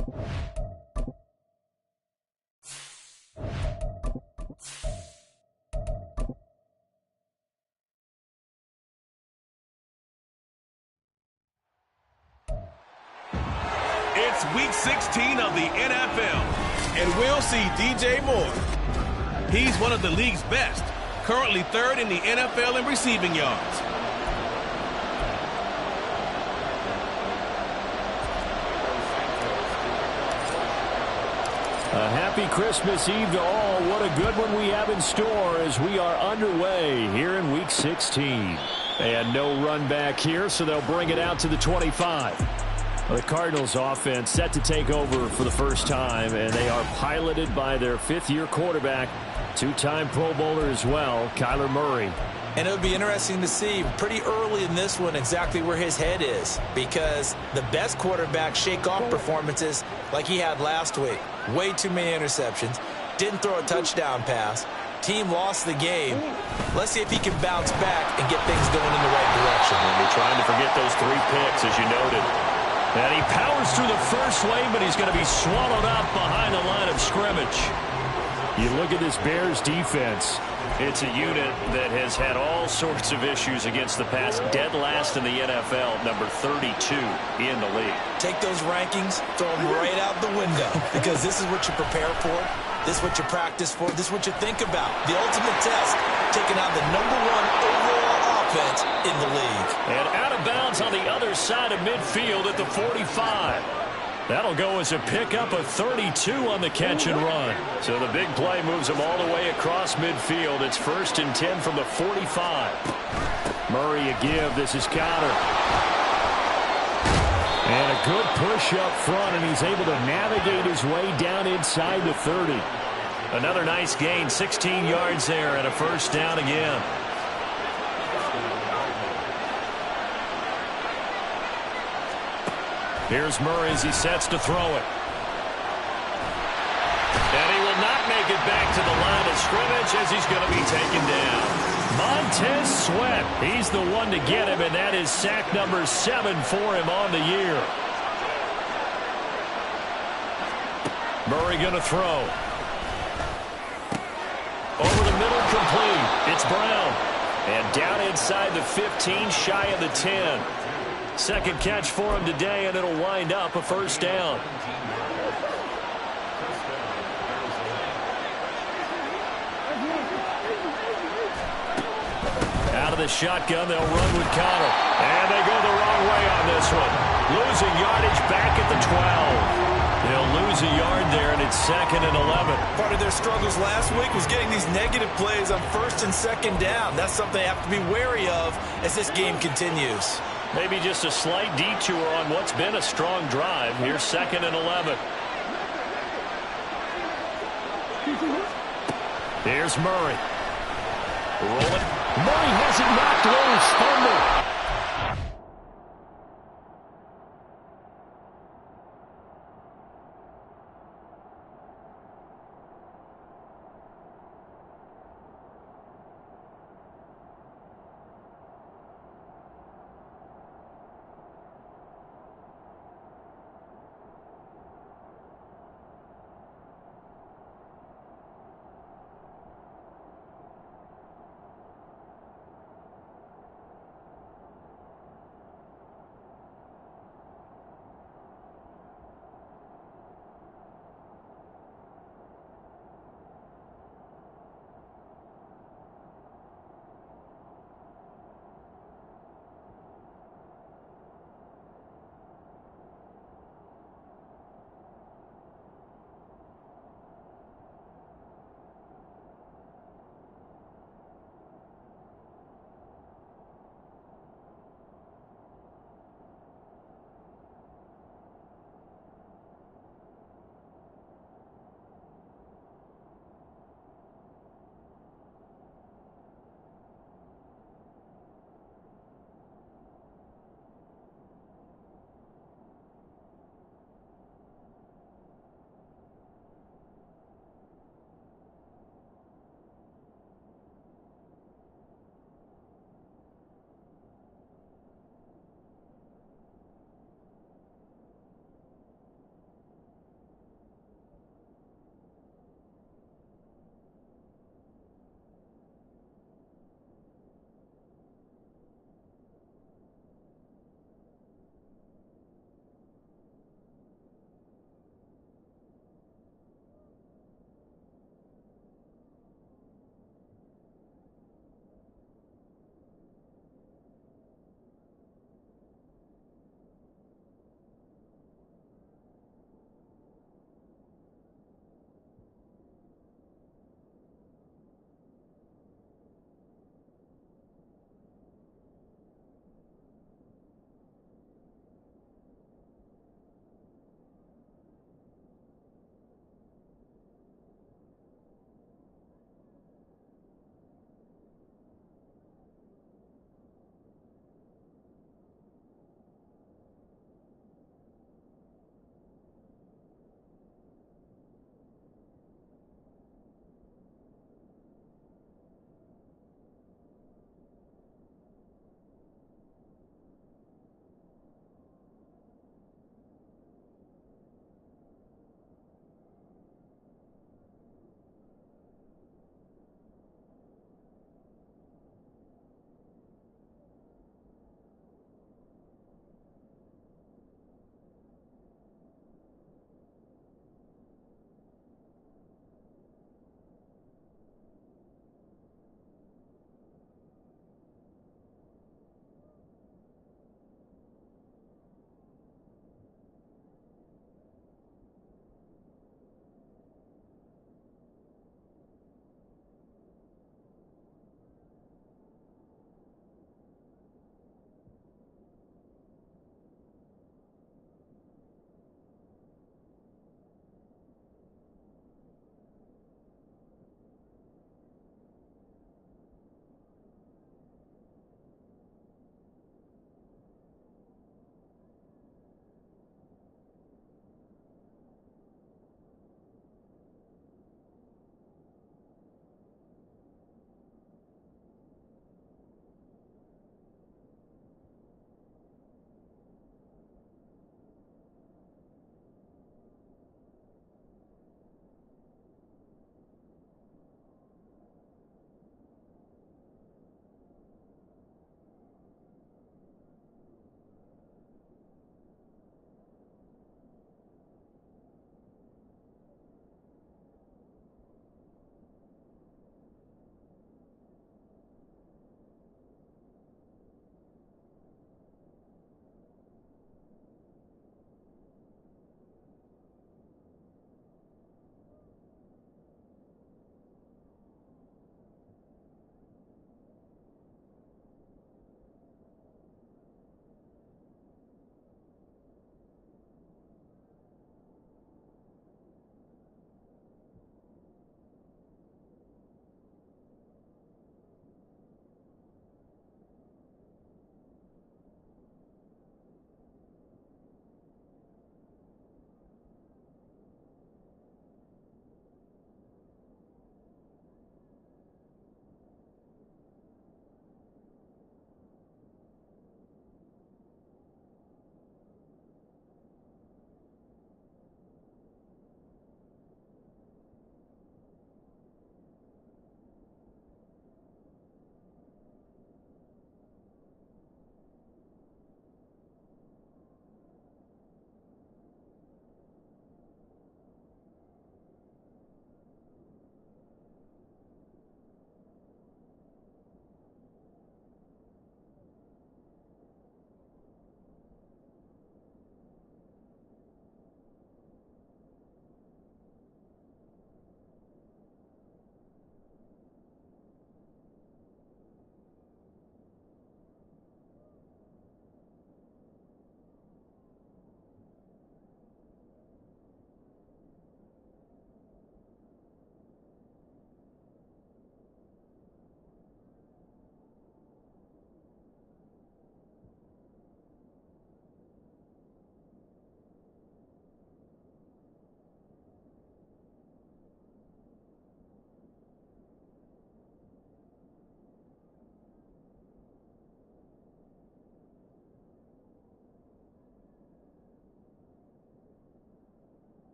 It's Week 16 of the NFL, and we'll see DJ Moore. He's one of the league's best, currently third in the NFL in receiving yards. A happy Christmas Eve to all. What a good one we have in store as we are underway here in Week 16. And no run back here, so they'll bring it out to the 25. The Cardinals offense set to take over for the first time, and they are piloted by their fifth-year quarterback, two-time Pro Bowler as well, Kyler Murray. And it would be interesting to see pretty early in this one exactly where his head is, because the best quarterbacks shake off performances like he had last week. Way too many interceptions. Didn't throw a touchdown pass. Team lost the game. Let's see if he can bounce back and get things going in the right direction. And we're trying to forget those 3 picks, as you noted. And he powers through the first lane, but he's going to be swallowed up behind the line of scrimmage. You look at this Bears defense. It's a unit that has had all sorts of issues against the pass. Dead last in the NFL, number 32 in the league. Take those rankings, throw them right out the window, because this is what you prepare for. This is what you practice for. This is what you think about. The ultimate test, taking out the #1 overall offense in the league. And out of bounds on the other side of midfield at the 45. That'll go as a pickup of 32 on the catch and run. So the big play moves them all the way across midfield. It's 1st and 10 from the 45. Murray a give. This is Counter. And a good push up front, and he's able to navigate his way down inside the 30. Another nice gain, 16 yards there, and a first down again. Here's Murray as he sets to throw it. And he will not make it back to the line of scrimmage as he's going to be taken down. Montez Sweat, he's the one to get him, and that is sack number 7 for him on the year. Murray going to throw. Over the middle, complete. It's Brown. And down inside the 15, shy of the 10. Second catch for him today, and it'll wind up a first down. Out of the shotgun, they'll run with Connor. And they go the wrong way on this one. Losing yardage back at the 12. They'll lose a yard there, and it's 2nd and 11. Part of their struggles last week was getting these negative plays on 1st and 2nd down. That's something they have to be wary of as this game continues. Maybe just a slight detour on what's been a strong drive. Here's 2nd and 11. Here's Murray. Rolling. Murray has it knocked loose. Fumble.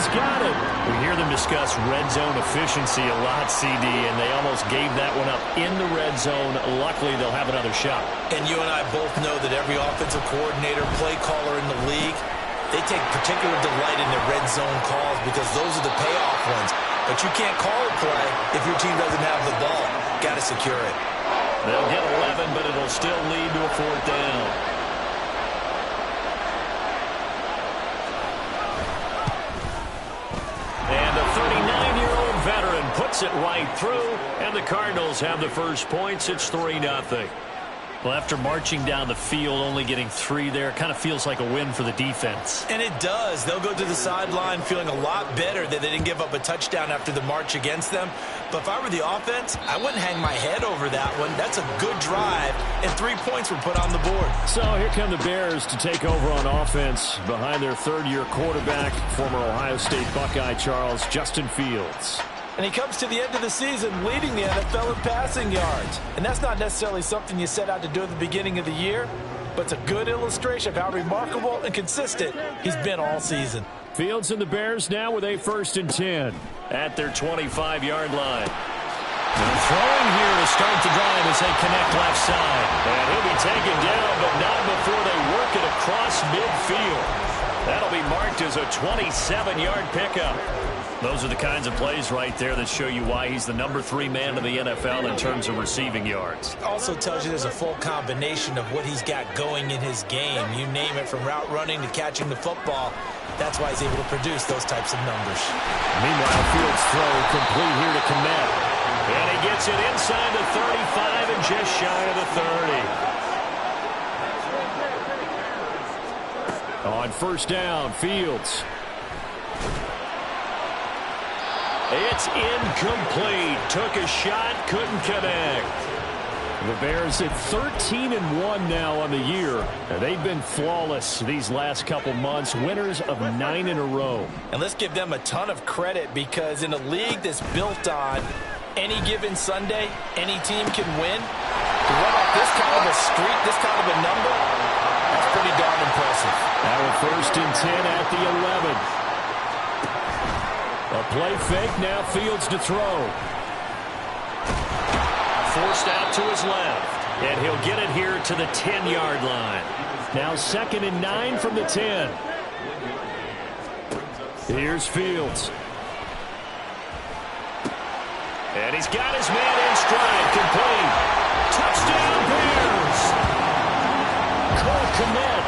he's got it. We hear them discuss red zone efficiency a lot, CD, and they almost gave that one up in the red zone. Luckily, they'll have another shot. And you and I both know that every offensive coordinator, play caller in the league, they take particular delight in their red zone calls because those are the payoff ones. But you can't call a play if your team doesn't have the ball. Got to secure it. They'll get 11, but it'll still lead to a 4th down. And a 39-year-old veteran puts it right through, and the Cardinals have the first points. It's 3-0. Well, after marching down the field, only getting 3 there, kind of feels like a win for the defense. And it does. They'll go to the sideline feeling a lot better that they didn't give up a touchdown after the march against them. But if I were the offense, I wouldn't hang my head over that one. That's a good drive, and 3 points were put on the board. So here come the Bears to take over on offense behind their 3rd-year quarterback, former Ohio State Buckeye Justin Fields. And he comes to the end of the season leading the NFL in passing yards. And that's not necessarily something you set out to do at the beginning of the year, but it's a good illustration of how remarkable and consistent he's been all season. Fields and the Bears now with a 1st and 10 at their 25-yard line. And throwing here to start the drive as they connect left side. And he'll be taken down, but not before they work it across midfield. That'll be marked as a 27-yard pickup. Those are the kinds of plays right there that show you why he's the number 3 man in the NFL in terms of receiving yards. Also tells you there's a full combination of what he's got going in his game. You name it, from route running to catching the football. That's why he's able to produce those types of numbers. Meanwhile, Fields' throw complete here to Kmet. And he gets it inside the 35 and just shy of the 30. On 1st down, Fields. It's incomplete. Took a shot, couldn't connect. The Bears at 13-1 now on the year. And they've been flawless these last couple months, winners of 9 in a row. And let's give them a ton of credit, because in a league that's built on any given Sunday, any team can win. To run off this kind of a streak, this kind of a number, that's pretty darn impressive. Now a 1st and 10 at the 11. A play fake, now Fields to throw. Forced out to his left, and he'll get it here to the 10-yard line. Now 2nd and 9 from the 10. Here's Fields. And he's got his man in stride, complete. Touchdown, Bears! Cole Kmet.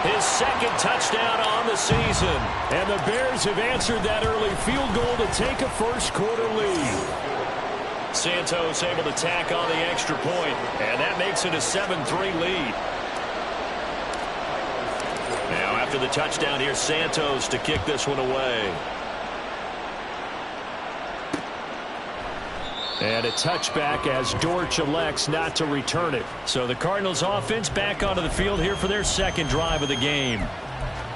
His 2nd touchdown on the season. And the Bears have answered that early field goal to take a first-quarter lead. Santos able to tack on the extra point, and that makes it a 7-3 lead. Now after the touchdown, here's Santos to kick this one away. And a touchback as Dortch elects not to return it. So the Cardinals offense back onto the field here for their 2nd drive of the game.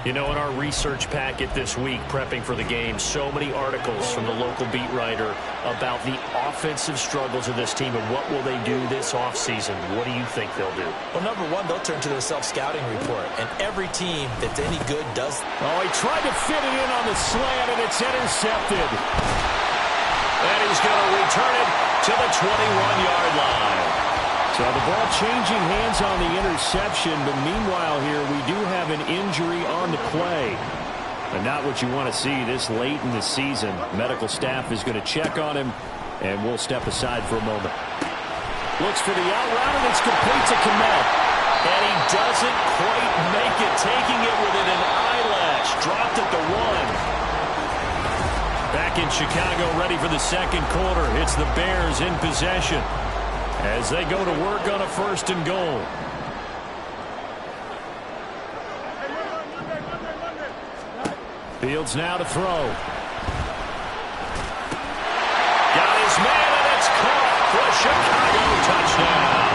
You know, in our research packet this week, prepping for the game, so many articles from the local beat writer about the offensive struggles of this team and what will they do this offseason. What do you think they'll do? Well, number one, they'll turn to their self-scouting report. And every team that's any good does. Oh, he tried to fit it in on the slant, and it's intercepted. And he's going to return it to the 21-yard line. So the ball changing hands on the interception, but meanwhile here we do have an injury on the play. And not what you want to see this late in the season. Medical staff is going to check on him, and we'll step aside for a moment. Looks for the out route, and it's complete to Kmet. And he doesn't quite make it, taking it within an eyelash. Dropped at the 1. Back in Chicago, ready for the 2nd quarter. It's the Bears in possession as they go to work on a 1st and goal. Fields now to throw. Got his man, and it's caught for a Chicago touchdown.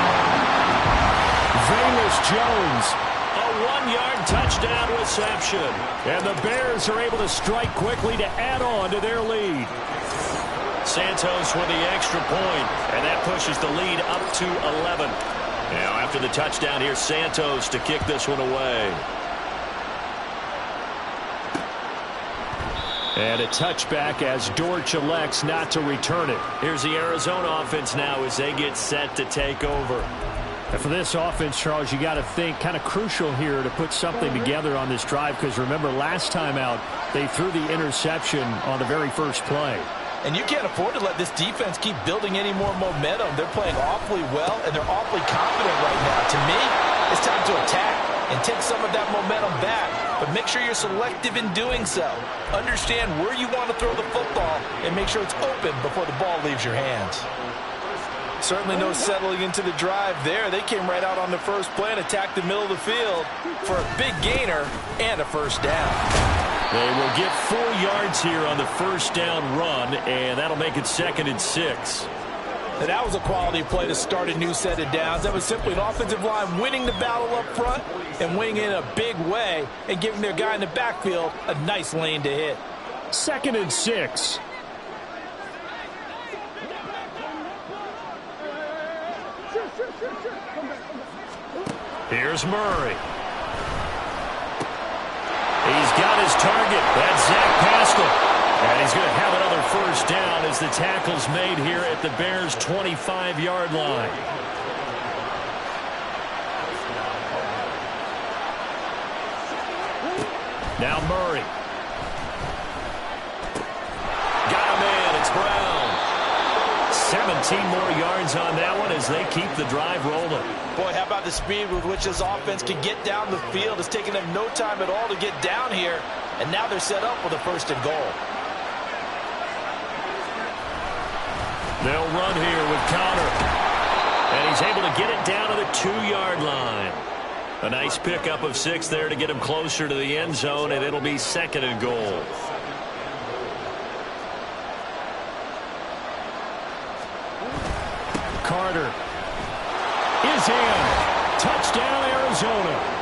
Velus Jones. A 1-yard touchdown reception. And the Bears are able to strike quickly to add on to their lead. Santos with the extra point, and that pushes the lead up to 11. Now after the touchdown, here's Santos to kick this one away. And a touchback as Dortch elects not to return it. Here's the Arizona offense now as they get set to take over. And for this offense, Charles, you got to think kind of crucial here to put something together on this drive, because remember last time out they threw the interception on the very first play. And you can't afford to let this defense keep building any more momentum. They're playing awfully well, and they're awfully confident right now. To me, it's time to attack and take some of that momentum back. But make sure you're selective in doing so. Understand where you want to throw the football and make sure it's open before the ball leaves your hands. Certainly no settling into the drive there. They came right out on the first play and attacked the middle of the field for a big gainer and a first down. They will get 4 yards here on the first down run, and that'll make it 2nd and 6. And that was a quality play to start a new set of downs. That was simply an offensive line winning the battle up front and winning it in a big way and giving their guy in the backfield a nice lane to hit. 2nd and 6. Here's Murray. He's got his target. That's Zach Pascal. And he's going to have another first down as the tackle's made here at the Bears' 25-yard line. Now Murray. Got him in. It's Brown. 17 more yards on that one as they keep the drive rolling. Boy, how about the speed with which this offense can get down the field? It's taken them no time at all to get down here, and now they're set up with a 1st and goal. They'll run here with Connor. And he's able to get it down to the 2-yard line. A nice pickup of 6 there to get him closer to the end zone, and it'll be 2nd and goal. Carter is in. Touchdown, Arizona.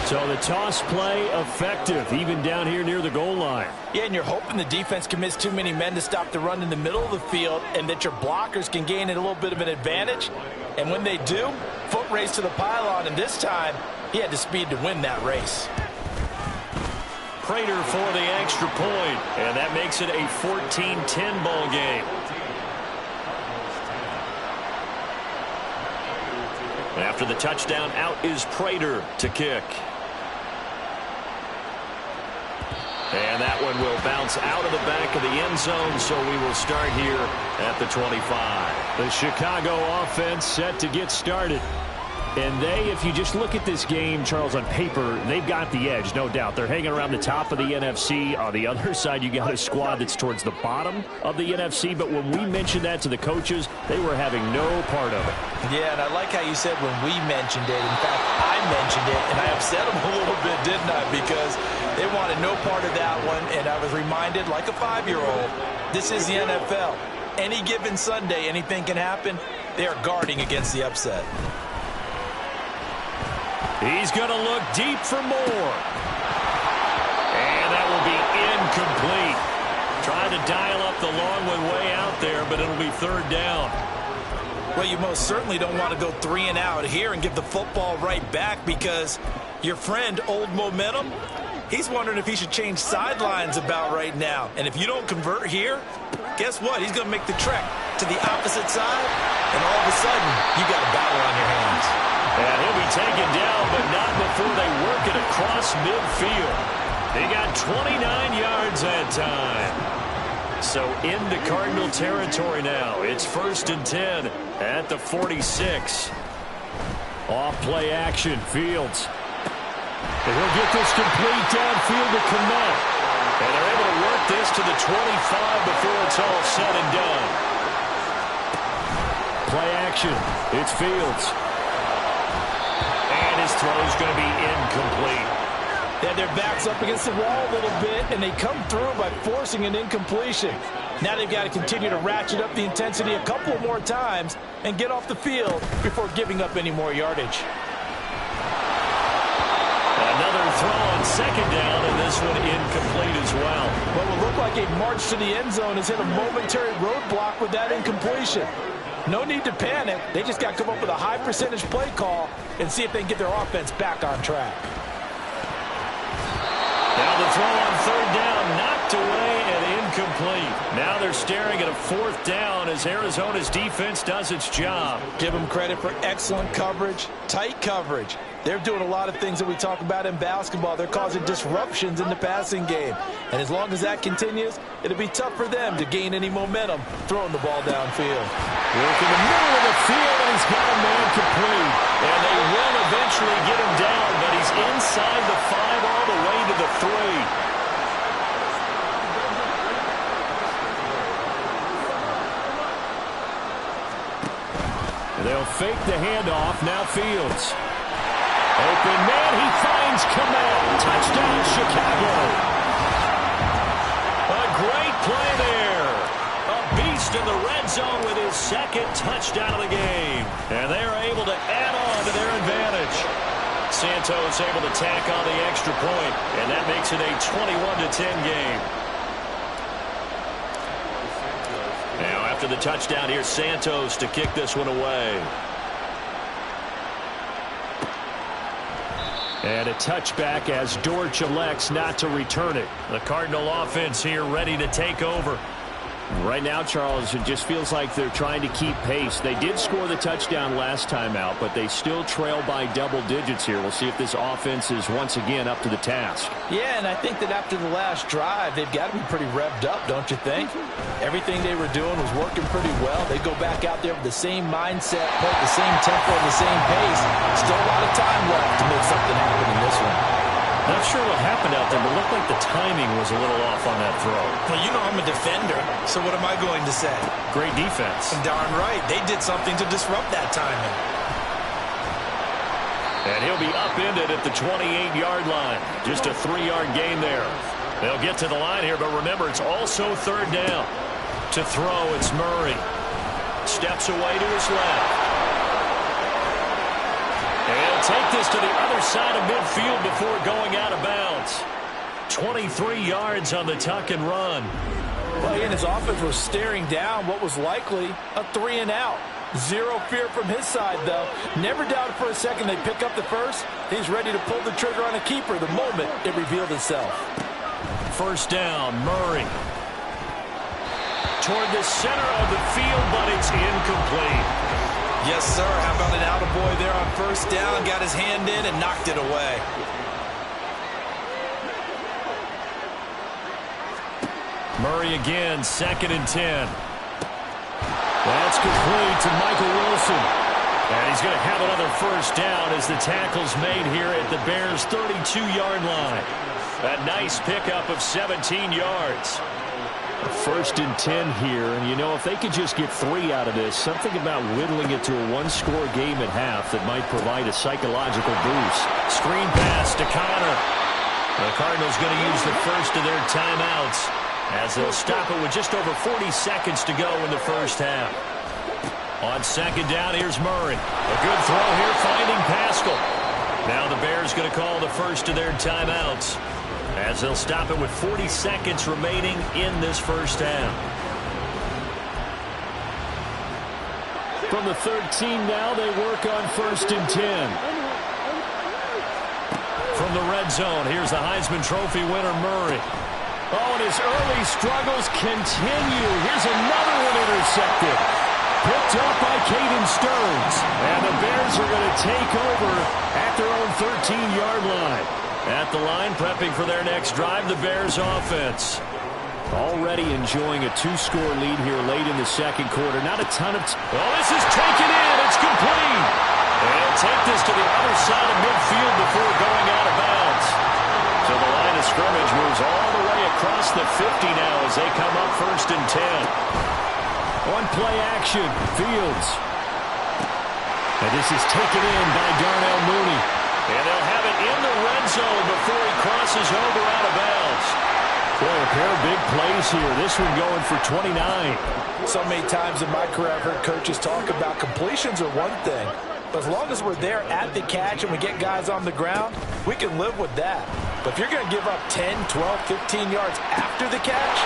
So the toss play effective, even down here near the goal line. Yeah, and you're hoping the defense commits too many men to stop the run in the middle of the field and that your blockers can gain a little bit of an advantage. And when they do, foot race to the pylon, and this time he had the speed to win that race. Prater for the extra point, and that makes it a 14-10 ball game. After the touchdown, out is Prater to kick. And that one will bounce out of the back of the end zone, so we will start here at the 25. The Chicago offense set to get started. And if you just look at this game, Charles, on paper, they've got the edge, no doubt. They're hanging around the top of the NFC. On the other side, you got a squad that's towards the bottom of the NFC. But when we mentioned that to the coaches, they were having no part of it. Yeah, and I like how you said when we mentioned it. In fact, I mentioned it, and I upset them a little bit, didn't I? Because they wanted no part of that one, and I was reminded, like a 5-year-old, this is the NFL. Any given Sunday, anything can happen. They are guarding against the upset. He's going to look deep for more. And that will be incomplete. Trying to dial up the long one way out there, but it'll be 3rd down. Well, you most certainly don't want to go 3 and out here and give the football right back, because your friend, Old Momentum, he's wondering if he should change sidelines about right now. And if you don't convert here, guess what? He's going to make the trek to the opposite side, and all of a sudden, you got a battle on your hands. And he'll be taken down, but not before they work it across midfield. They got 29 yards that time. So into Cardinal territory now. It's 1st and 10 at the 46. Off play action, Fields. And he'll get this complete downfield to Kmet. And they're able to work this to the 25 before it's all said and done. Play action. It's Fields. And his throw's going to be incomplete. They had their backs up against the wall a little bit, and they come through by forcing an incompletion. Now they've got to continue to ratchet up the intensity a couple more times and get off the field before giving up any more yardage. Another throw on 2nd down, and this one incomplete as well. What will look like a march to the end zone has hit a momentary roadblock with that incompletion. No need to panic. They just got to come up with a high percentage play call and see if they can get their offense back on track. Now the throw on 3rd down, knocked away and they're staring at a 4th down as Arizona's defense does its job. Give them credit for excellent coverage, tight coverage. They're doing a lot of things that we talk about in basketball. They're causing disruptions in the passing game. And as long as that continues, it'll be tough for them to gain any momentum throwing the ball downfield. Work in the middle of the field, and he's got a man complete. And they will eventually get him down, but he's inside the 5 all the way to the 3. They'll fake the handoff. Now Fields. Open man. He finds Kamal. Touchdown, Chicago. A great play there. A beast in the red zone with his 2nd touchdown of the game. And they are able to add on to their advantage. Santos able to tack on the extra point, and that makes it a 21-10 game. Now after the touchdown, here's Santos to kick this one away. And a touchback as Dortch elects not to return it. The Cardinal offense here ready to take over. Right now, Charles, it just feels like they're trying to keep pace. They did score the touchdown last time out, but they still trail by double digits here. We'll see if this offense is once again up to the task. Yeah, and I think that after the last drive, they've got to be pretty revved up, don't you think? Everything they were doing was working pretty well. They go back out there with the same mindset, play the same tempo, the same pace. Still a lot of time left to make something happen in this one. Not sure what happened out there, but it looked like the timing was a little off on that throw. Well, you know I'm a defender, so what am I going to say? Great defense. Darn right. They did something to disrupt that timing. And he'll be upended at the 28-yard line. Just a 3-yard gain there. They'll get to the line here, but remember, it's also 3rd down. To throw, it's Murray. Steps away to his left. And he'll take this to the other side of midfield before going out of bounds. 23 yards on the tuck and run. Well, and his offense was staring down what was likely a 3-and-out. Zero fear from his side, though. Never doubted for a second they pick up the first. He's ready to pull the trigger on a keeper the moment it revealed itself. 1st down, Murray. Toward the center of the field, but it's incomplete. Yes, sir. How about an attaboy there on 1st down? Got his hand in and knocked it away. Murray again, 2nd and 10. That's complete to Michael Wilson. And he's going to have another 1st down as the tackle's made here at the Bears' 32-yard line. A nice pickup of 17 yards. 1st and 10 here, and you know, if they could just get 3 out of this, something about whittling it to a 1-score game at half that might provide a psychological boost. Screen pass to Connor. The Cardinals going to use the first of their timeouts as they'll stop it with just over 40 seconds to go in the 1st half. On 2nd down, here's Murray. A good throw here, finding Pascal. Now the Bears going to call the first of their timeouts as they'll stop it with 40 seconds remaining in this 1st half. From the 13 now, they work on 1st and 10. From the red zone, here's the Heisman Trophy winner, Murray. Oh, and his early struggles continue. Here's another one intercepted. Picked up by Caden Stearns. And the Bears are going to take over at their own 13-yard line. At the line, prepping for their next drive, the Bears offense. Already enjoying a 2-score lead here late in the 2nd quarter. Not a ton of... Oh, this is taken in. It's complete. And take this to the other side of midfield before going out of bounds. So the line of scrimmage moves all the way across the 50 now as they come up 1st and 10. One play action. Fields. And this is taken in by Darnell Mooney. And they'll have it in the red zone before he crosses over out of bounds. Boy, a pair of big plays here. This one going for 29. So many times in my career I've heard coaches talk about completions are one thing. But as long as we're there at the catch and we get guys on the ground, we can live with that. But if you're going to give up 10, 12, 15 yards after the catch,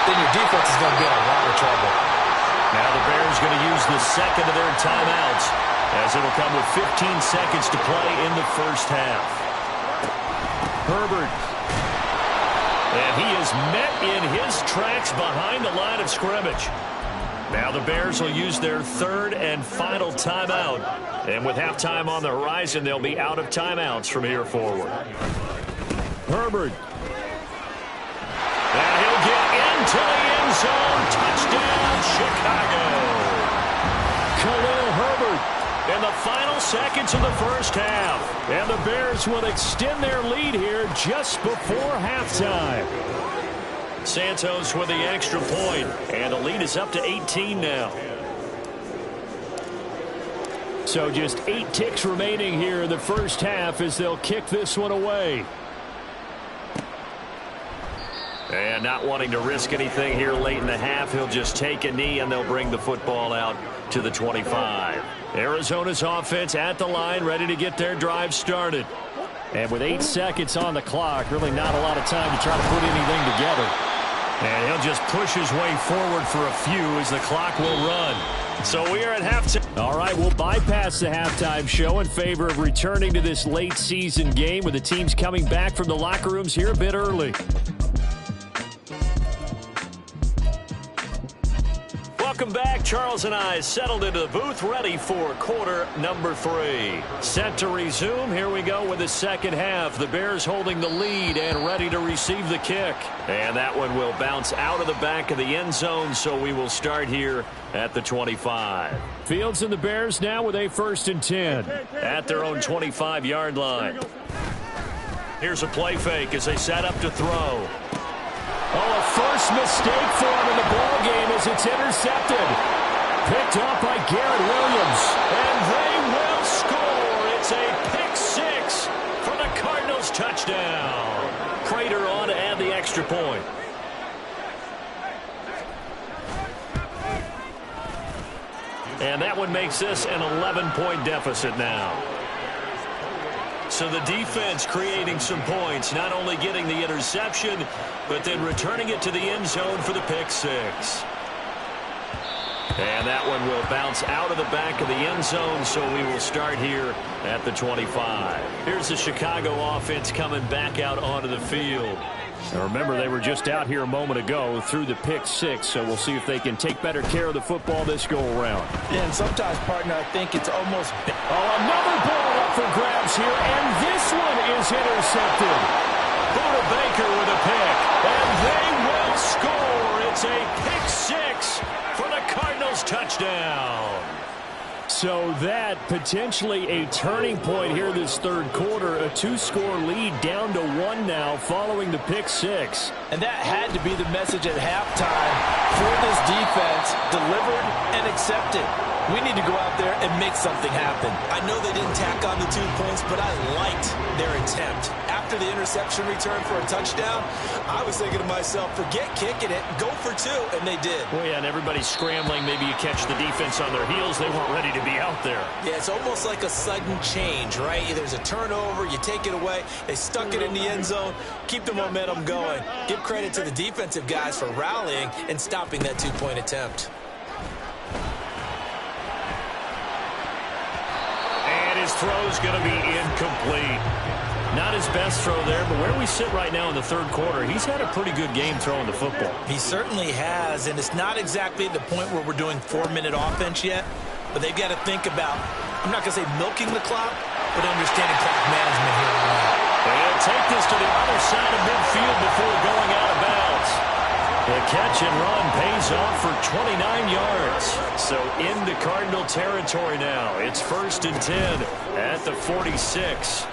then your defense is going to be in a lot of trouble. Now the Bears going to use the 2nd of their timeouts, as it will come with 15 seconds to play in the 1st half. Herbert. And he is met in his tracks behind the line of scrimmage. Now the Bears will use their third and final timeout. And with halftime on the horizon, they'll be out of timeouts from here forward. Herbert. And he'll get into the end zone. Touchdown, Chicago. Khalil Herbert in the final seconds of the first half. And the Bears will extend their lead here just before halftime. Santos with the extra point, and the lead is up to 18 now. So just 8 ticks remaining here in the first half as they'll kick this one away. And not wanting to risk anything here late in the half, he'll just take a knee and they'll bring the football out to the 25. Arizona's offense at the line, ready to get their drive started. And with 8 seconds on the clock, really not a lot of time to try to put anything together. And he'll just push his way forward for a few as the clock will run. So we are at halftime. All right, we'll bypass the halftime show in favor of returning to this late season game with the teams coming back from the locker rooms here a bit early. Welcome back. Charles and I settled into the booth, ready for quarter number 3. Set to resume. Here we go with the second half. The Bears holding the lead and ready to receive the kick. And that one will bounce out of the back of the end zone, so we will start here at the 25. Fields and the Bears now with a 1st and 10 at their own 25-yard line. Here's a play fake as they set up to throw. Oh, a first mistake for him in the ball game as it's intercepted. Picked up by Garrett Williams. And they will score. It's a pick 6 for the Cardinals touchdown. Prater on to add the extra point. And that one makes this an 11-point deficit now. So the defense creating some points, not only getting the interception, but then returning it to the end zone for the pick 6. And that one will bounce out of the back of the end zone, so we will start here at the 25. Here's the Chicago offense coming back out onto the field. Now remember, they were just out here a moment ago through the pick 6, so we'll see if they can take better care of the football this go-around. Yeah, and sometimes, partner, I think it's almost... Oh, another ball up for grabs here, and this one is intercepted. Buda Baker with a pick, and they will score. It's a pick 6 for the Cardinals touchdown. So that potentially a turning point here this third quarter. A 2-score lead down to 1 now following the pick 6. And that had to be the message at halftime for this defense. Delivered and accepted. We need to go out there and make something happen. I know they didn't tack on the 2 points, but I liked their attempt. After the interception return for a touchdown, I was thinking to myself, forget kicking it, go for 2, and they did. Well, yeah, and everybody's scrambling. Maybe you catch the defense on their heels. They weren't ready to be out there. Yeah, it's almost like a sudden change, right? There's a turnover, you take it away, they stuck it in the end zone, keep the momentum going. Give credit to the defensive guys for rallying and stopping that 2-point attempt. His throw's going to be incomplete. Not his best throw there, but where we sit right now in the third quarter, he's had a pretty good game throwing the football. He certainly has, and it's not exactly at the point where we're doing 4-minute offense yet, but they've got to think about, I'm not going to say milking the clock, but understanding clock management here. They'll take this to the other side of midfield before going out of bounds. The catch and run pays off for 29 yards. So into Cardinal territory now. It's 1st and 10 at the 46.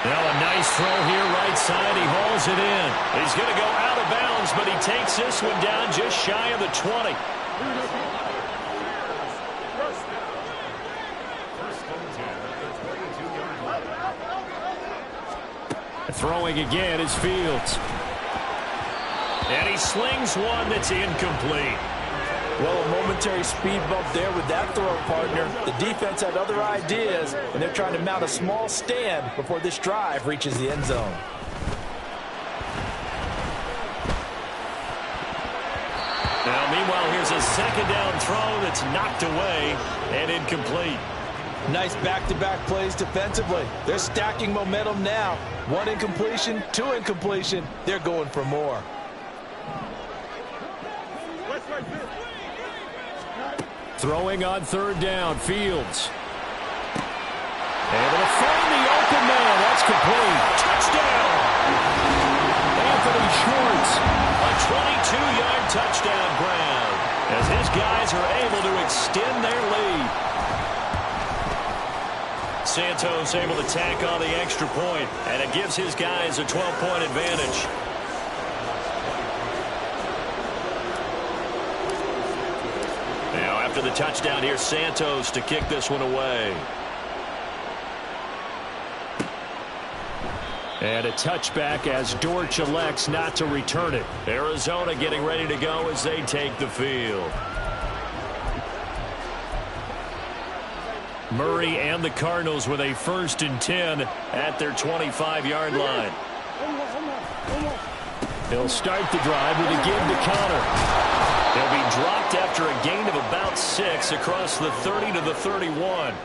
Now a nice throw here right side. He hauls it in. He's going to go out of bounds, but he takes this one down just shy of the 20. Throwing again is Fields. And he slings one that's incomplete. Well, a momentary speed bump there with that throw, partner. The defense had other ideas, and they're trying to mount a small stand before this drive reaches the end zone. Now, meanwhile, here's a second down throw that's knocked away and incomplete. Nice back-to-back plays defensively. They're stacking momentum now. 1 incompletion, 2 incompletion. They're going for more. Throwing on 3rd down, Fields. Able to find the open man. That's complete. Touchdown! Anthony Schwartz. A 22-yard touchdown grab as his guys are able to extend their lead. Santos able to tack on the extra point, and it gives his guys a 12-point advantage. Now after the touchdown, here's Santos to kick this one away. And a touchback as Dortch elects not to return it. Arizona getting ready to go as they take the field. Murray and the Cardinals with a 1st and 10 at their 25-yard line. He'll start the drive with a give to Connor. He'll be dropped after a gain of about 6 across the 30 to the 31.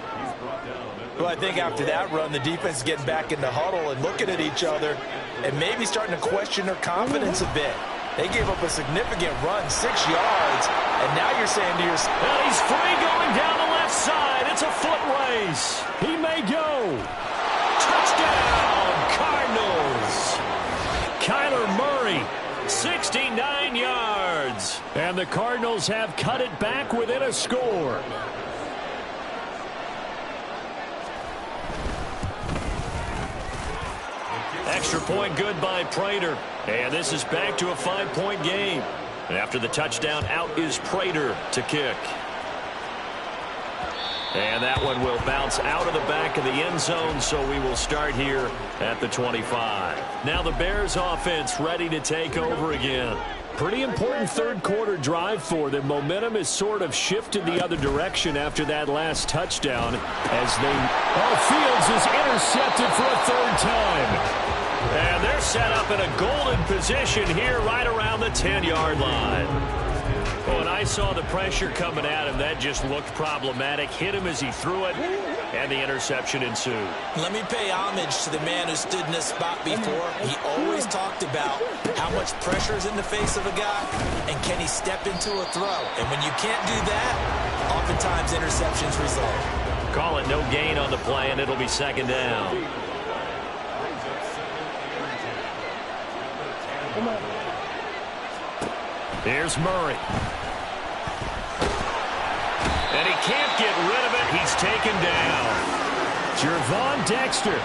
Well, I think after that run, the defense is getting back in the huddle and looking at each other and maybe starting to question their confidence a bit. They gave up a significant run, 6 yards, and now you're saying to yourself, well, he's free going down the left side. It's a foot race. He may go. Touchdown, Cardinals. Kyler Murray, 69 yards. And the Cardinals have cut it back within a score. Extra point good by Prater. And this is back to a 5-point game. And after the touchdown, out is Prater to kick. And that one will bounce out of the back of the end zone, so we will start here at the 25. Now the Bears offense ready to take over again. Pretty important 3rd quarter drive for them. Momentum has sort of shifted the other direction after that last touchdown as they... Oh, Fields is intercepted for a 3rd time. And they're set up in a golden position here right around the 10-yard line. Oh, and I saw the pressure coming at him. That just looked problematic. Hit him as he threw it, and the interception ensued. Let me pay homage to the man who stood in this spot before. He always talked about how much pressure is in the face of a guy, and can he step into a throw. And when you can't do that, oftentimes interceptions result. Call it no gain on the play, and it'll be 2nd down. Here's Murray. And he can't get rid of it. He's taken down. Jervon Dexter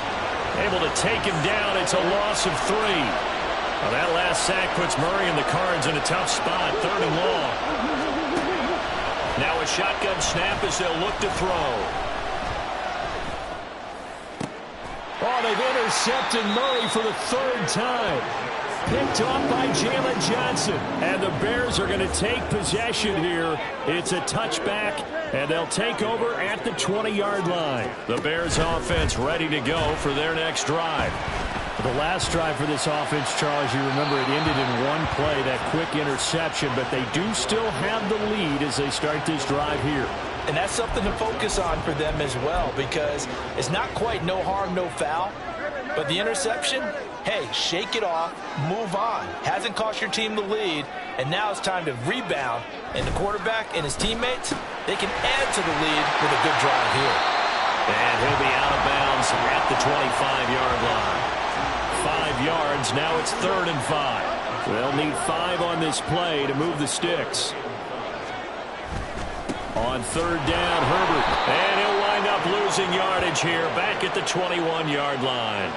able to take him down. It's a loss of 3. Well, that last sack puts Murray and the Cards in a tough spot. 3rd and long. Now a shotgun snap as they'll look to throw. Oh, they've intercepted Murray for the 3rd time. Picked off by Jalen Johnson. And the Bears are going to take possession here. It's a touchback, and they'll take over at the 20-yard line. The Bears offense ready to go for their next drive. The last drive for this offense, Charles, you remember it ended in one play, that quick interception, but they do still have the lead as they start this drive here. And that's something to focus on for them as well, because it's not quite no harm, no foul. But the interception, hey, shake it off, move on. Hasn't cost your team the lead, and now it's time to rebound. And the quarterback and his teammates, they can add to the lead with a good drive here. And he'll be out of bounds at the 25-yard line. 5 yards, now it's 3rd and 5. They'll need 5 on this play to move the sticks. On 3rd down, Herbert. And he'll wind up losing yardage here back at the 21-yard line.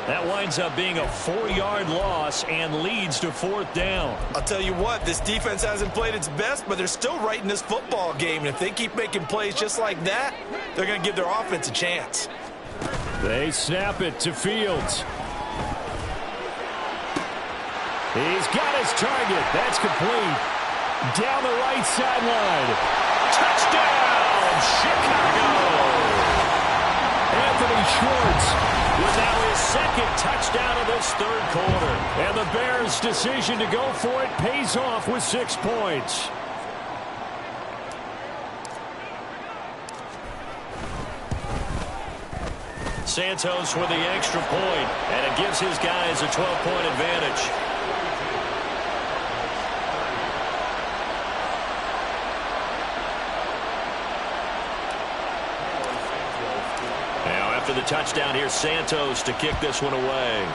That winds up being a 4-yard loss and leads to 4th down. I'll tell you what, this defense hasn't played its best, but they're still right in this football game. And if they keep making plays just like that, they're going to give their offense a chance. They snap it to Fields. He's got his target. That's complete. Down the right sideline. Touchdown, Chicago! Anthony Schwartz with now his 2nd touchdown of this 3rd quarter. And the Bears' decision to go for it pays off with 6 points. Santos with the extra point, and it gives his guys a 12-point advantage. Now after the touchdown, here's Santos to kick this one away.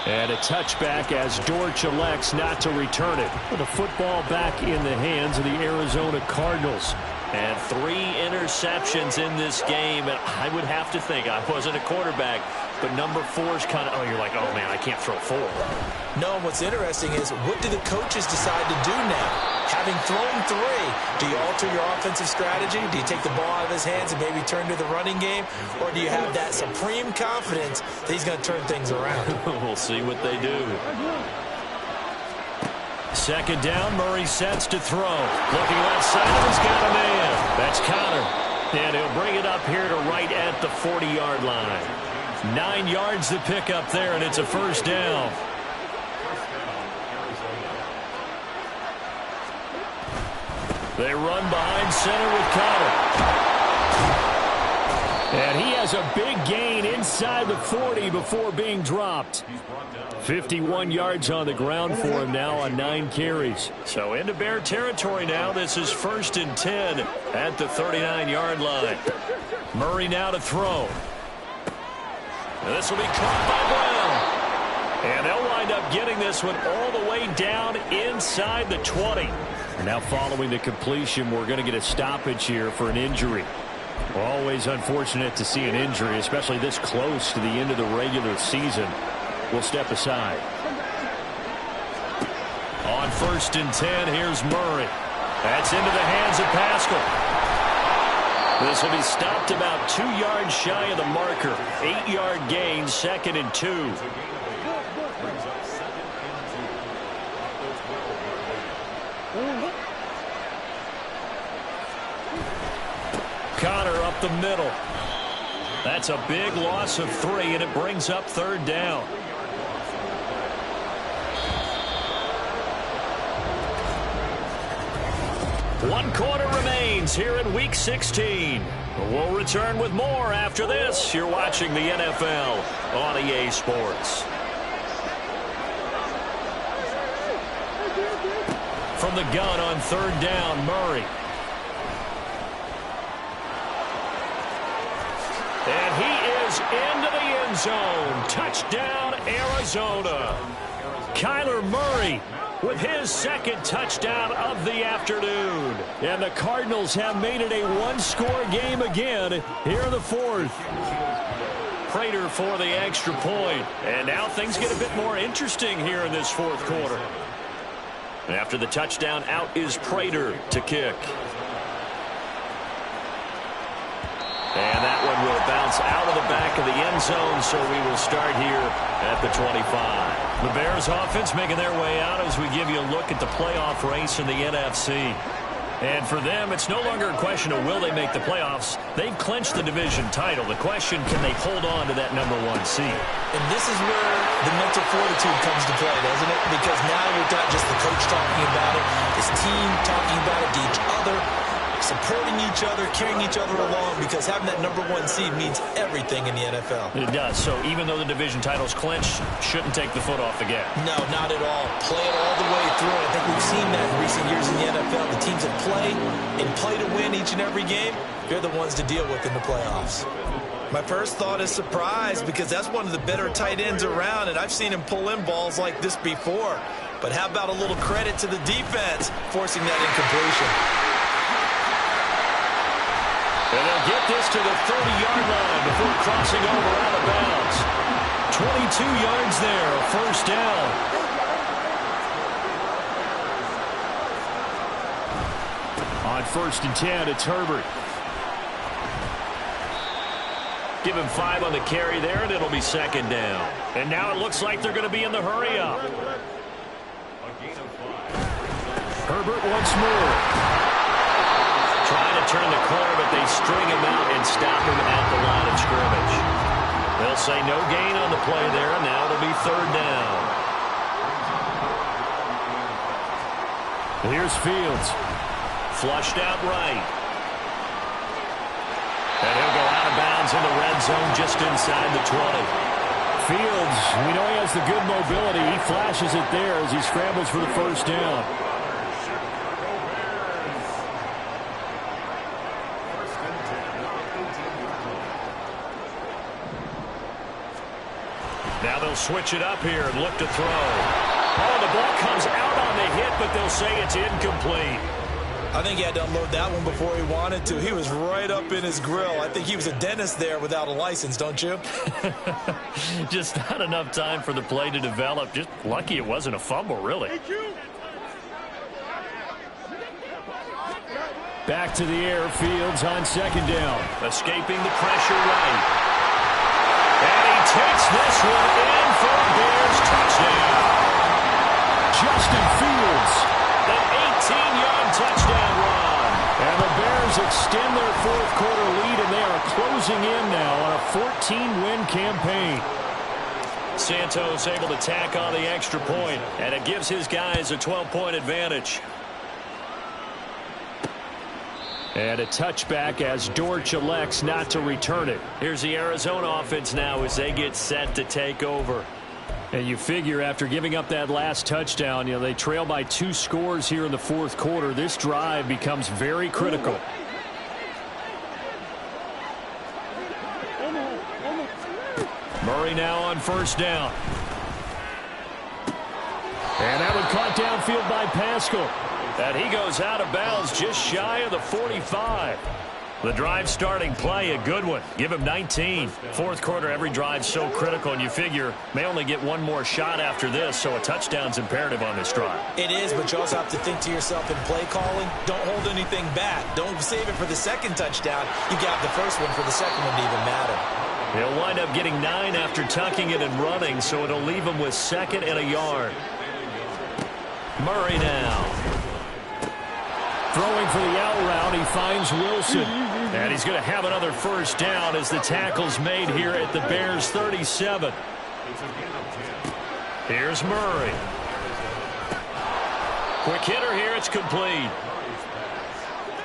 And a touchback as Dortch elects not to return it. With the football back in the hands of the Arizona Cardinals. And 3 interceptions in this game. And I would have to think, I wasn't a quarterback, but number 4 is kind of, oh, you're like, oh, man, I can't throw 4. No, what's interesting is what do the coaches decide to do now? Having thrown 3, do you alter your offensive strategy? Do you take the ball out of his hands and maybe turn to the running game? Or do you have that supreme confidence that he's going to turn things around? We'll see what they do. Second down, Murray sets to throw. Looking left side, and he's got a man. That's Connor. And he'll bring it up here to right at the 40-yard line. 9 yards to pick up there, and it's a first down. They run behind center with Connor. And he has a big gain inside the 40 before being dropped. 51 yards on the ground for him now on 9 carries. So into Bear territory now. This is 1st and 10 at the 39-yard line. Murray now to throw. And this will be caught by Brown. And they'll wind up getting this one all the way down inside the 20. Now following the completion, we're going to get a stoppage here for an injury. Always unfortunate to see an injury, especially this close to the end of the regular season. We'll step aside. On 1st and 10, here's Murray. That's into the hands of Pascal. This will be stopped about 2 yards shy of the marker. 8-yard gain, 2nd and 2. Connor up the middle. That's a big loss of 3, and it brings up 3rd down. One quarter remains here in Week 16. We'll return with more after this. You're watching the NFL on EA Sports. From the gun on 3rd down, Murray. And he is into the end zone. Touchdown, Arizona. Kyler Murray with his 2nd touchdown of the afternoon. And the Cardinals have made it a one-score game again here in the 4th. Prater for the extra point. And now things get a bit more interesting here in this 4th quarter. After the touchdown, out is Prater to kick. And that one will bounce out of the back of the end zone, so we will start here at the 25. The Bears offense making their way out as we give you a look at the playoff race in the NFC. And for them, it's no longer a question of will they make the playoffs. They've clinched the division title. The question, can they hold on to that number 1 seed? And this is where the mental fortitude comes to play, doesn't it? Because now you're not just the coach talking about it, this team talking about it to each other, supporting each other, carrying each other along, because having that number 1 seed means everything in the NFL. It does. So even though the division title's clinched, shouldn't take the foot off the gas. No, not at all. Play it all the way through. I think we've seen that in recent years in the NFL. The teams that play and play to win each and every game, they're the ones to deal with in the playoffs. My first thought is surprise, because that's one of the better tight ends around, and I've seen him pull in balls like this before. But how about a little credit to the defense forcing that incompletion? And they'll get this to the 30-yard line before crossing over out of bounds. 22 yards there, a first down. On 1st and 10, it's Herbert. Give him 5 on the carry there, and it'll be 2nd down. And now it looks like they're going to be in the hurry-up. Herbert once more. Trying to turn the corner, but they string him out and stop him at the line of scrimmage. They'll say no gain on the play there, and now it'll be 3rd down. Here's Fields. Flushed out right. in the red zone just inside the 20. Fields, we know he has the good mobility. He flashes it there as he scrambles for the first down. Now they'll switch it up here and look to throw. Oh, the ball comes out on the hit, but they'll say it's incomplete. I think he had to unload that one before he wanted to. He was right up in his grill. I think he was a dentist there without a license, don't you? Just not enough time for the play to develop. Just lucky it wasn't a fumble, really. Back to the air, Fields on second down. Escaping the pressure right. And he takes this one in for a Bears touchdown. Justin Fields. An 18-yard touchdown run. And the Bears extend their fourth quarter lead, and they are closing in now on a 14-win campaign. Santos able to tack on the extra point, and it gives his guys a 12-point advantage. And a touchback as Dortch elects not to return it. Here's the Arizona offense now as they get set to take over. And you figure after giving up that last touchdown, they trail by 2 scores here in the fourth quarter. This drive becomes very critical. Murray now on first down. And that one caught downfield by Pascal. And he goes out of bounds just shy of the 45. The drive starting play, a good one. Give him 19. Fourth quarter, every drive so critical, and you figure may only get one more shot after this, so a touchdown's imperative on this drive. It is, but you also have to think to yourself in play calling, don't hold anything back. Don't save it for the second touchdown. You got the first one for the second one to even matter. He'll wind up getting 9 after tucking it and running, so it'll leave him with 2nd and a yard. Murray now. Throwing for the out route, he finds Wilson. And he's going to have another first down as the tackle's made here at the Bears' 37. Here's Murray. Quick hitter here, it's complete.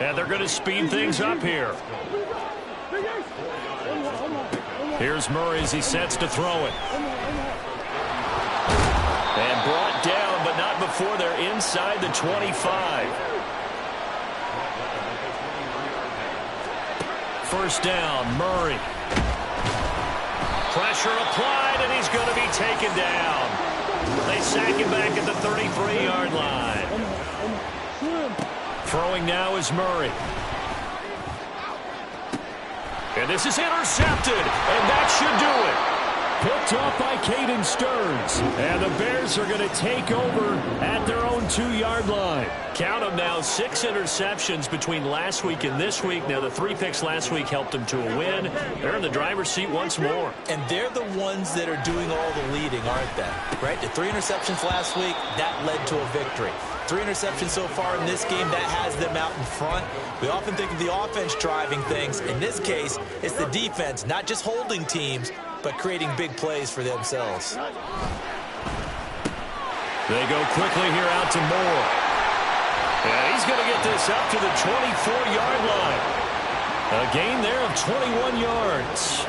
And they're going to speed things up here. Here's Murray as he sets to throw it. And brought down, but not before they're inside the 25. First down, Murray. Pressure applied, and he's going to be taken down. They sack him back at the 33-yard line. Throwing now is Murray. And this is intercepted, and that should do it. Picked off by Caden Stearns. And the Bears are going to take over at their own 2-yard line. Count them now, 6 interceptions between last week and this week. Now, the 3 picks last week helped them to a win. They're in the driver's seat once more. And they're the ones that are doing all the leading, aren't they? Right? The 3 interceptions last week, that led to a victory. 3 interceptions so far in this game, that has them out in front. We often think of the offense driving things. In this case, it's the defense, not just holding teams, but creating big plays for themselves. They go quickly here out to Moore. Yeah, he's going to get this up to the 24-yard line. A gain there of 21 yards.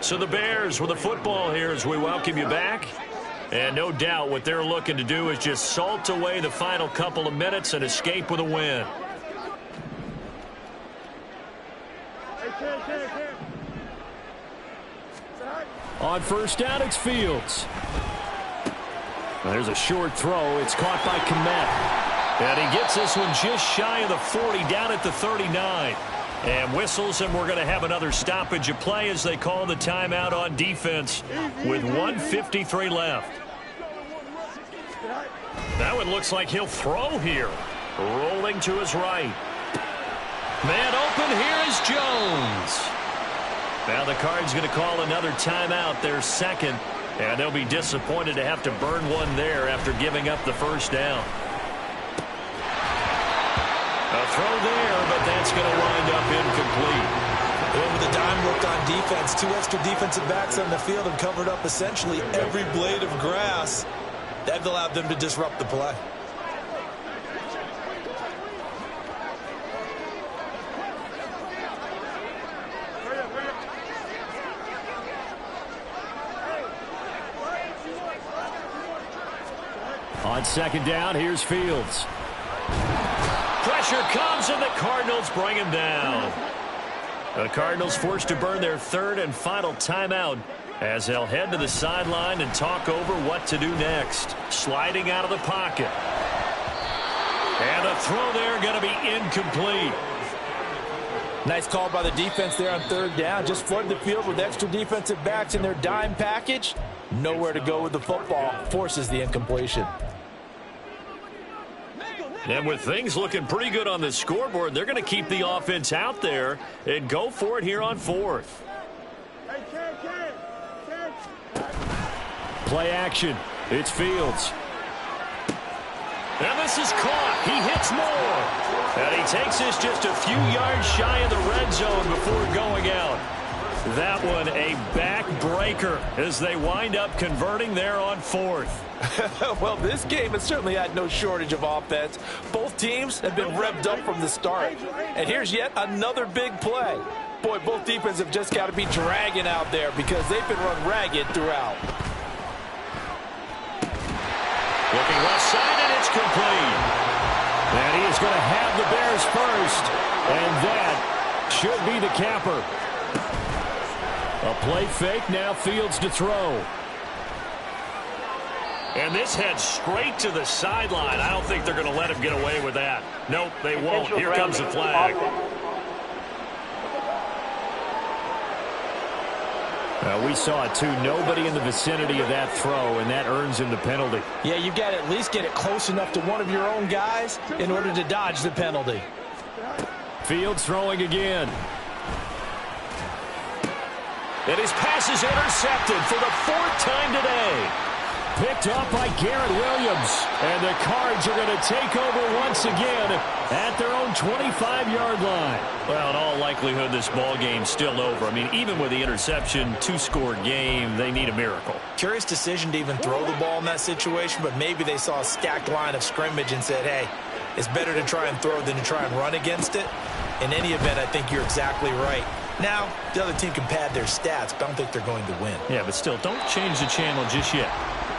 So the Bears with the football here as we welcome you back. And no doubt what they're looking to do is just salt away the final couple of minutes and escape with a win. On first down, it's Fields. There's a short throw. It's caught by Kmet. And he gets this one just shy of the 40, down at the 39. And whistles, and we're going to have another stoppage of play as they call the timeout on defense with 1:53 left. That one looks like he'll throw here. Rolling to his right. Man open, here is Jones. Now the Cards going to call another timeout, their second. And they'll be disappointed to have to burn one there after giving up the first down. A throw there, but that's going to wind up incomplete. And with the dime look on defense, 2 extra defensive backs on the field and covered up essentially every blade of grass. That allowed them to disrupt the play. On second down, here's Fields. Pressure comes, and the Cardinals bring him down. The Cardinals forced to burn their third and final timeout as they'll head to the sideline and talk over what to do next. Sliding out of the pocket. And the throw there going to be incomplete. Nice call by the defense there on third down. Just flood the field with extra defensive backs in their dime package. Nowhere to go with the football. Forces the incompletion. And with things looking pretty good on the scoreboard, they're going to keep the offense out there and go for it here on fourth. Play action. It's Fields. And this is caught. He hits more. And he takes this just a few yards shy of the red zone before going out. That one a backbreaker as they wind up converting there on fourth. Well, this game has certainly had no shortage of offense. Both teams have been revved up from the start. And here's yet another big play. Boy, both defenses have just got to be dragging out there because they've been run ragged throughout. Looking left side, and it's complete. And he is going to have the Bears first. And that should be the capper. A play fake, now Fields to throw. And this heads straight to the sideline. I don't think they're going to let him get away with that. Nope, they won't. Here comes the flag. We saw it too. Nobody in the vicinity of that throw, and that earns him the penalty. Yeah, you've got to at least get it close enough to one of your own guys in order to dodge the penalty. Fields throwing again. And his pass is intercepted for the fourth time today. Picked up by Garrett Williams. And the Cards are going to take over once again at their own 25-yard line. Well, in all likelihood, this ball game's still over. I mean, even with the interception, two-score game, they need a miracle. Curious decision to even throw the ball in that situation, but maybe they saw a stacked line of scrimmage and said, hey, it's better to try and throw than to try and run against it. In any event, I think you're exactly right. Now, the other team can pad their stats, but I don't think they're going to win. Yeah, but still, don't change the channel just yet.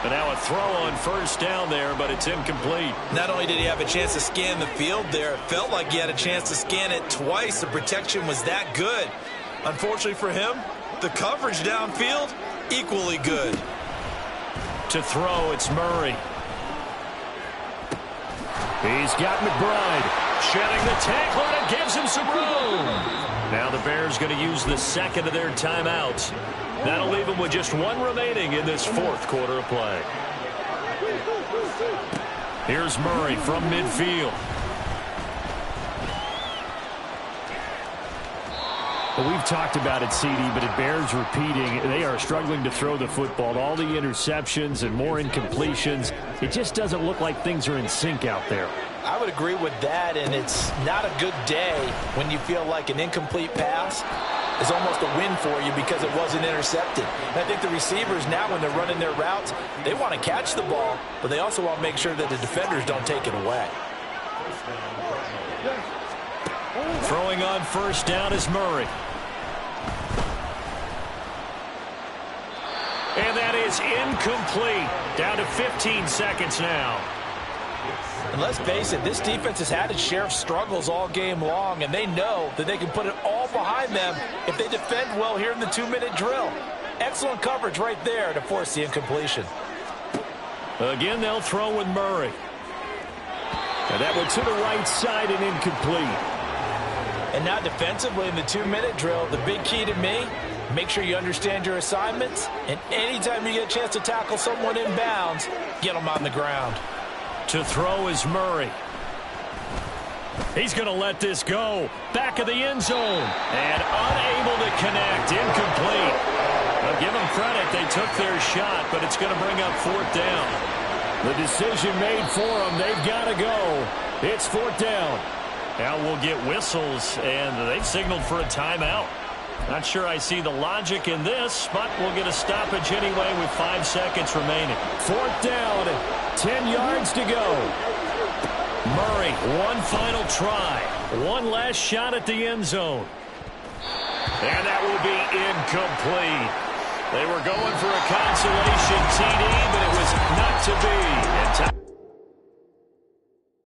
But now a throw on first down there, but it's incomplete. Not only did he have a chance to scan the field there, it felt like he had a chance to scan it twice. The protection was that good. Unfortunately for him, the coverage downfield, equally good. To throw, it's Murray. He's got McBride. Shedding the tackler, and it gives him some room. Now the Bears going to use the second of their timeouts. That'll leave them with just one remaining in this fourth quarter of play. Here's Murray from midfield. Well, we've talked about it, CD, but it bears repeating. They are struggling to throw the football. All the interceptions and more incompletions. It just doesn't look like things are in sync out there. I would agree with that, and it's not a good day when you feel like an incomplete pass is almost a win for you because it wasn't intercepted. And I think the receivers now, when they're running their routes, they want to catch the ball, but they also want to make sure that the defenders don't take it away. Throwing on first down is Murray. And that is incomplete. Down to 15 seconds now. And let's face it, this defense has had its share of struggles all game long, and they know that they can put it all behind them if they defend well here in the 2-minute drill. Excellent coverage right there to force the incompletion. Again, they'll throw with Murray. And that one to the right side and incomplete. And now defensively in the 2-minute drill, the big key to me, make sure you understand your assignments, and anytime you get a chance to tackle someone in bounds, get them on the ground. To throw is Murray. He's going to let this go. Back of the end zone. And unable to connect. Incomplete. I'll give them credit. They took their shot, but it's going to bring up fourth down. The decision made for them. They've got to go. It's fourth down. Now we'll get whistles, and they've signaled for a timeout. Not sure I see the logic in this, but we'll get a stoppage anyway with 5 seconds remaining. Fourth down, 10 yards to go. Murray, one final try. One last shot at the end zone. And that will be incomplete. They were going for a consolation TD,